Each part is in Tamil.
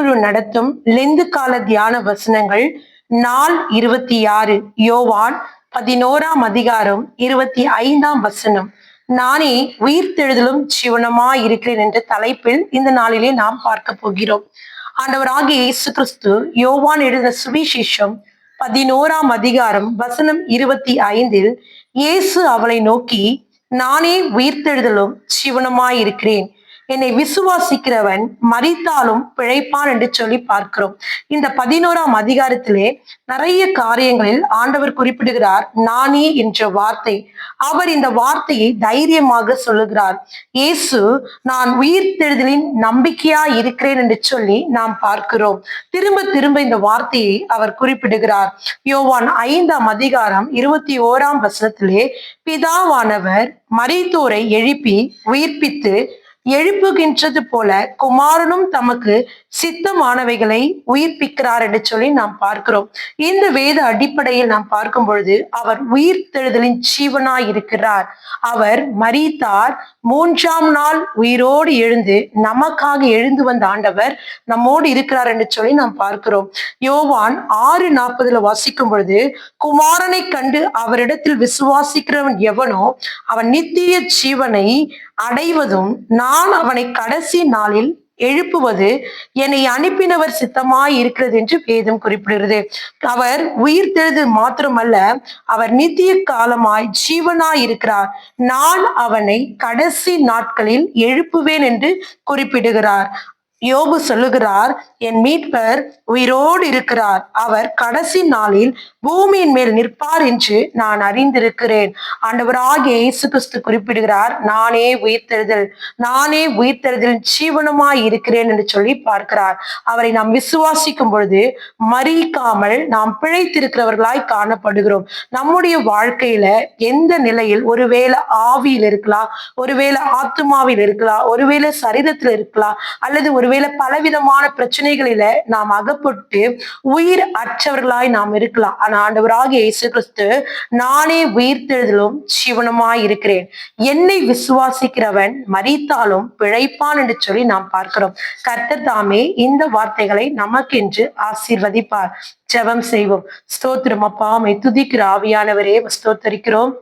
சத்குரு நடத்தும் லெந்து கால தியான வசனங்கள் நாள் 26 யோவான் 11ஆம் அதிகாரம் 25ஆம் வசனம். நானே உயிர்த்தெழுதலும் ஜீவனமாய் இருக்கிறேன் என்ற தலைப்பில் இந்த நாளிலே நாம் பார்க்க போகிறோம். ஆண்டவராகிய இயேசு கிறிஸ்து யோவான் எழுதின சுவிசேஷம் 11ஆம் அதிகாரம் வசனம் 25 இயேசு அவளை நோக்கி, நானே உயிர்த்தெழுதலும் ஜீவனமாய் இருக்கிறேன், என்னை விசுவாசிக்கிறவன் மரித்தாலும் பிழைப்பான் என்று சொல்லி பார்க்கிறோம். இந்த 11ஆம் அதிகாரத்திலே நிறைய காரியங்களில் ஆண்டவர் குறிப்பிடுகிறார் நானே என்ற வார்த்தை. அவர் இந்த வார்த்தையை தைரியமாக சொல்லுகிறார். இயேசு நான் உயிர்த்தெழுதலின் நம்பிக்கையா இருக்கிறேன் என்று சொல்லி நாம் பார்க்கிறோம். திரும்ப திரும்ப இந்த வார்த்தையை அவர் குறிப்பிடுகிறார். யோவான் 5ஆம் அதிகாரம் 21ஆம் வசனத்திலே, பிதாவானவர் மரித்தோரை எழுப்பி உயிர்ப்பித்து எழுப்புகின்றது போல குமாரனும் தமக்கு சித்தமானவைகளை உயிர்ப்பிக்கிறார் என்று சொல்லி நாம் பார்க்கிறோம். இந்த வேத அடிப்படையில் நாம் பார்க்கும் பொழுது அவர் உயிர்த்தெழுதலின் ஜீவனாய் இருக்கிறார். அவர் மரித்தார், 3ஆம் நாள் உயிரோடு எழுந்து நமக்காக எழுந்து வந்த ஆண்டவர் நம்மோடு இருக்கிறார் என்று சொல்லி நாம் பார்க்கிறோம். யோவான் 6:40 வாசிக்கும் பொழுது, குமாரனை கண்டு அவரிடத்தில் விசுவாசிக்கிறவன் எவனோ அவன் நித்திய ஜீவனை அடைவதும் நான் அவனை கடைசி நாளில் எழுப்புவது என்னை அனுப்பினவர் சித்தமாய் இருக்கிறது என்று வேதம் குறிப்பிடுகிறது. அவர் உயிர்த்தெழுது மாத்திரமல்ல, அவர் நித்திய காலமாய் ஜீவனாய் இருக்கிறார். நான் அவனை கடைசி நாட்களில் எழுப்புவேன் என்று குறிப்பிடுகிறார். யோபு சொல்லுகிறார், என் மீட்பர் உயிரோடு இருக்கிறார், அவர் கடைசி நாளில் பூமியின் மேல் நிற்பார் என்று நான் அறிந்திருக்கிறேன். ஆண்டவராகிய இயேசு கிறிஸ்து குறிப்பிடுகிறார், நானே உயிர்த்தெழுதல், நானே உயிர்த்தெழுதல் ஜீவனமாய் இருக்கிறேன் என்று சொல்லி பார்க்கிறார். அவரை நாம் விசுவாசிக்கும் பொழுது மறிக்காமல் நாம் பிழைத்திருக்கிறவர்களாய் காணப்படுகிறோம். நம்முடைய வாழ்க்கையில எந்த நிலையில், ஒருவேளை ஆவியில் இருக்கலாம், ஒருவேளை ஆத்துமாவில் இருக்கலாம், ஒருவேளை சரீரத்தில் இருக்கலாம், அல்லது ஒருவேளை பலவிதமான பிரச்சனைகளில நாம் அகப்பட்டு உயிர் அற்றவர்களாய் நாம் இருக்கலாம். ஆனா ஆண்டவராகிய இயேசு கிறிஸ்து நானே உயிர்த்தெழுதலும் ஜீவனமாய் இருக்கிறேன், என்னை விசுவாசிக்கிறவன் மரித்தாலும் பிழைப்பான் என்று சொல்லி நாம் பார்க்கிறோம். கர்த்தர் தாமே இந்த வார்த்தைகளை நமக்கென்று ஆசீர்வதிப்பார். ஜெபம் செய்வோம். ஸ்தோத்திரம் அப்பா, உம்மை துதிக்கிற ஆவியானவரே ஸ்தோத்தரிக்கிறோம்.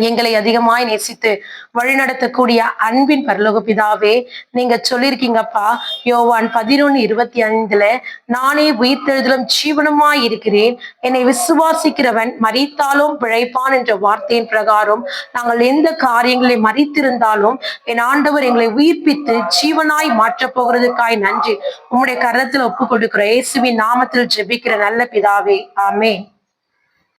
எங்களை அதிகமாய் நேசித்து வழிநடத்தக்கூடிய அன்பின் பரலோக பிதாவே, நீங்க சொல்லியிருக்கீங்கப்பா யோவான் 11:25 நானே உயிர்த்தெழுதலும் ஜீவனமாய் இருக்கிறேன், என்னை விசுவாசிக்கிறவன் மரித்தாலும் பிழைப்பான் என்ற வார்த்தையின் பிரகாரம் நாங்கள் எந்த காரியங்களை மரித்திருந்தாலும் என் ஆண்டவர் எங்களை உயிர்ப்பித்து ஜீவனாய் மாற்றப் போகிறதுக்காய் நன்றி. உம்முடைய கரத்துல ஒப்பு கொடுக்கிற இயேசுவின் நாமத்தில் ஜெபிக்கிற நல்ல பிதாவே, ஆமென்.